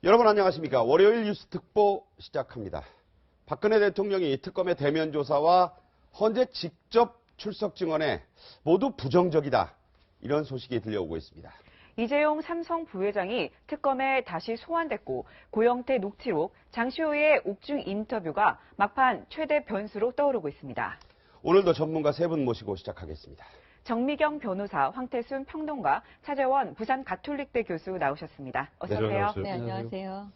여러분 안녕하십니까. 월요일 뉴스 특보 시작합니다. 박근혜 대통령이 특검의 대면 조사와 헌재 직접 출석 증언에 모두 부정적이다. 이런 소식이 들려오고 있습니다. 이재용 삼성 부회장이 특검에 다시 소환됐고 고영태 녹취록, 장시호의 옥중 인터뷰가 막판 최대 변수로 떠오르고 있습니다. 오늘도 전문가 세 분 모시고 시작하겠습니다. 정미경 변호사, 황태순 평론가, 차재원 부산 가톨릭대 교수 나오셨습니다. 어서 오세요. 네, 안녕하세요.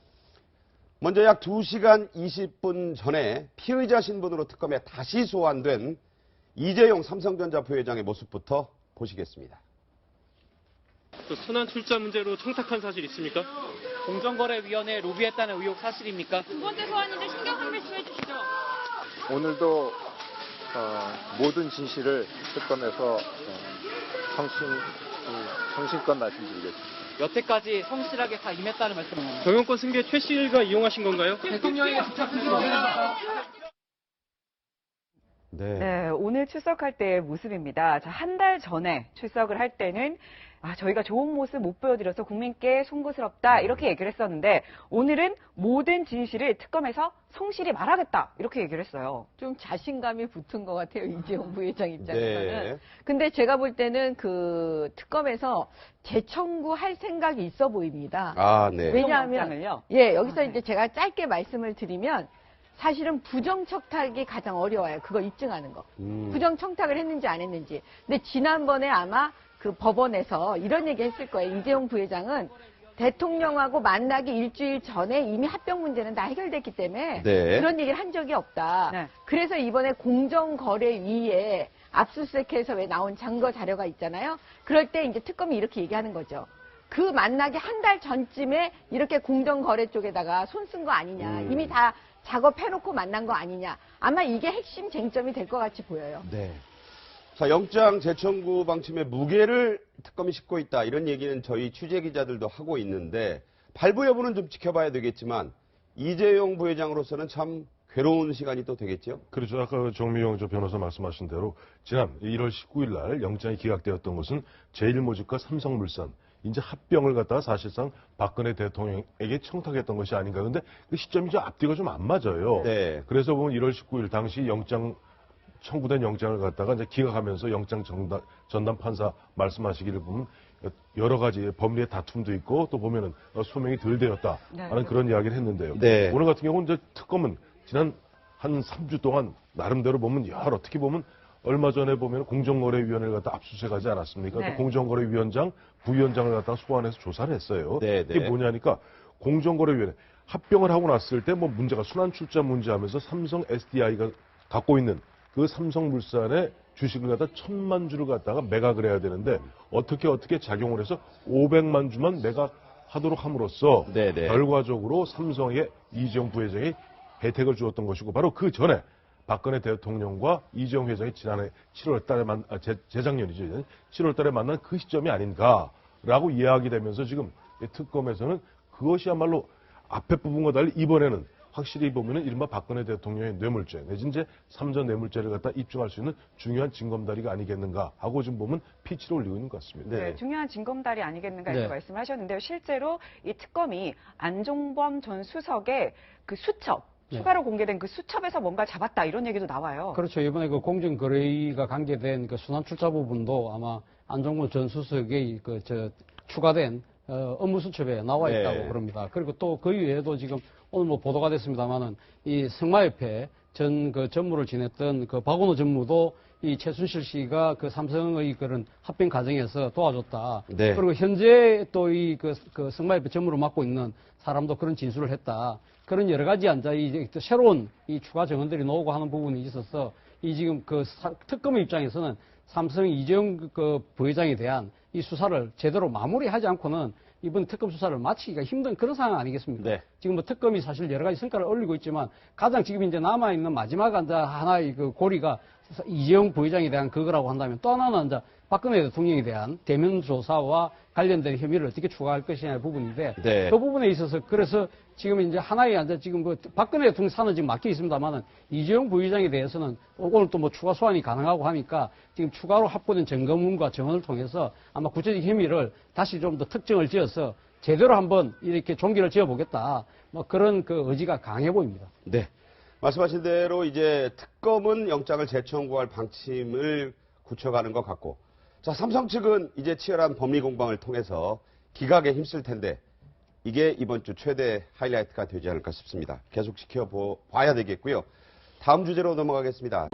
먼저 약 2시간 20분 전에 피의자 신분으로 특검에 다시 소환된 이재용 삼성전자 부회장의 모습부터 보시겠습니다. 순환 출자 문제로 청탁한 사실 있습니까? 공정거래위원회에 로비했다는 의혹 사실입니까? 두 번째 소환인데 신경 한 말씀 해주시죠. 오늘도 모든 진실을 특검에서 성심껏 말씀드리겠습니다. 여태까지 성실하게 다 임했다는 말씀입니다. 경영권 승계 최 씨가 이용하신 건가요? 대통령에게 직접 드리겠습니다. 네, 오늘 출석할 때의 모습입니다. 자, 한 달 전에 출석을 할 때는 저희가 좋은 모습 못 보여드려서 국민께 송구스럽다 이렇게 얘기를 했었는데 오늘은 모든 진실을 특검에서 성실히 말하겠다 이렇게 얘기를 했어요. 좀 자신감이 붙은 것 같아요, 이재용 부회장 입장에서는. 네. 근데 제가 볼 때는 그 특검에서 재청구할 생각이 있어 보입니다. 네. 왜냐하면 여기서 이제 제가 짧게 말씀을 드리면 사실은 부정청탁이 가장 어려워요. 그거 입증하는 거. 부정청탁을 했는지 안 했는지. 근데 지난번에 아마 그 법원에서 이런 얘기 했을 거예요. 이재용 부회장은 대통령하고 만나기 일주일 전에 이미 합병 문제는 다 해결됐기 때문에 그런 얘기를 한 적이 없다. 네. 그래서 이번에 공정거래위에 압수수색해서 왜 나온 증거 자료가 있잖아요. 그럴 때 이제 특검이 이렇게 얘기하는 거죠. 그 만나기 한 달 전쯤에 이렇게 공정거래 쪽에다가 손 쓴 거 아니냐. 이미 다 작업해놓고 만난 거 아니냐. 아마 이게 핵심 쟁점이 될 것 같이 보여요. 네. 자, 영장 재청구 방침의 무게를 특검이 싣고 있다. 이런 얘기는 저희 취재 기자들도 하고 있는데 발부 여부는 좀 지켜봐야 되겠지만 이재용 부회장으로서는 참 괴로운 시간이 또 되겠죠? 그렇죠. 아까 정미경 변호사 말씀하신 대로 지난 1월 19일 날 영장이 기각되었던 것은 제일모직과 삼성물산 이제 합병을 갖다가 사실상 박근혜 대통령에게 청탁했던 것이 아닌가. 근데 그 시점이 좀 앞뒤가 좀 안 맞아요. 네. 그래서 보면 1월 19일 당시 청구된 영장을 갖다가 이제 기각하면서 영장 전담 판사 말씀하시기를 보면 여러 가지 법리의 다툼도 있고 또 보면은 소명이 덜 되었다 하는 그런 이야기를 했는데요. 네. 오늘 같은 경우는 이제 특검은 지난 한 3주 동안 나름대로 보면 어떻게 보면 얼마 전에 보면 공정거래위원회를 갖다 압수수색하지 않았습니까? 네. 또 공정거래위원장, 부위원장을 갖다가 소환해서 조사를 했어요. 네, 네. 이게 뭐냐니까 공정거래위원회 합병을 하고 났을 때 뭐 문제가 순환 출자 문제 하면서 삼성 SDI가 갖고 있는 그 삼성물산의 주식을 갖다 1,000만 주를 갖다가 매각을 해야 되는데 어떻게 작용을 해서 500만 주만 매각하도록 함으로써 네네. 결과적으로 삼성의 이재용 부회장이 혜택을 주었던 것이고 바로 그 전에 박근혜 대통령과 이재용 회장이 지난해 7월 달에 재작년이죠. 7월 달에 만난 그 시점이 아닌가라고 이야기되면서 지금 특검에서는 그것이야말로 앞에 부분과 달리 이번에는 확실히 보면은 이른바 박근혜 대통령의 뇌물죄 내지 이제 삼전 뇌물죄를 갖다 입증할 수 있는 중요한 징검다리가 아니겠는가 하고 지금 보면 피치를 올리고 있는 것 같습니다. 네, 중요한 징검다리 아니겠는가 이렇게 말씀을 하셨는데요. 실제로 이 특검이 안종범 전 수석의 그 수첩, 추가로 공개된 그 수첩에서 뭔가 잡았다 이런 얘기도 나와요. 그렇죠. 이번에 그 공정거래위가 관계된 그 순환출자 부분도 아마 안종범 전 수석의 추가된 업무 수첩에 나와 있다고 그럽니다. 그리고 또 그 이외에도 지금 오늘 뭐 보도가 됐습니다만은 이 성마협회 전무를 지냈던 그 박원호 전무도 이 최순실 씨가 그 삼성의 그런 합병 과정에서 도와줬다. 네. 그리고 현재 또 그 성마협회 전무를 맡고 있는 사람도 그런 진술을 했다. 그런 여러 가지 이제 새로운 이 추가 증언들이 나오고 하는 부분이 있어서 이 지금 그 특검의 입장에서는 삼성 이재용 그 부회장에 대한 이 수사를 제대로 마무리하지 않고는 이번 특검 수사를 마치기가 힘든 그런 상황 아니겠습니까? 네. 지금 뭐 특검이 사실 여러 가지 성과를 올리고 있지만 가장 지금 이제 남아있는 마지막 하나의 그 고리가 이재용 부회장에 대한 그거라고 한다면 또 하나는 이제 박근혜 대통령에 대한 대면 조사와 관련된 혐의를 어떻게 추가할 것이냐의 부분인데 네. 그 부분에 있어서 그래서 지금 이제 하나의 이제 지금 그 박근혜 대통령 사는 지금 맡겨 있습니다만은 이재용 부회장에 대해서는 오늘 또 뭐 추가 소환이 가능하고 하니까 지금 추가로 확보된 증거문과 증언을 통해서 아마 구체적 혐의를 다시 좀 더 특정을 지어서 제대로 한번 이렇게 종기를 지어보겠다. 뭐 그런 그 의지가 강해 보입니다. 네. 말씀하신 대로 이제 특검은 영장을 재청구할 방침을 굳혀가는 것 같고, 자, 삼성 측은 이제 치열한 법리 공방을 통해서 기각에 힘쓸 텐데, 이게 이번 주 최대 하이라이트가 되지 않을까 싶습니다. 계속 지켜봐야 되겠고요. 다음 주제로 넘어가겠습니다.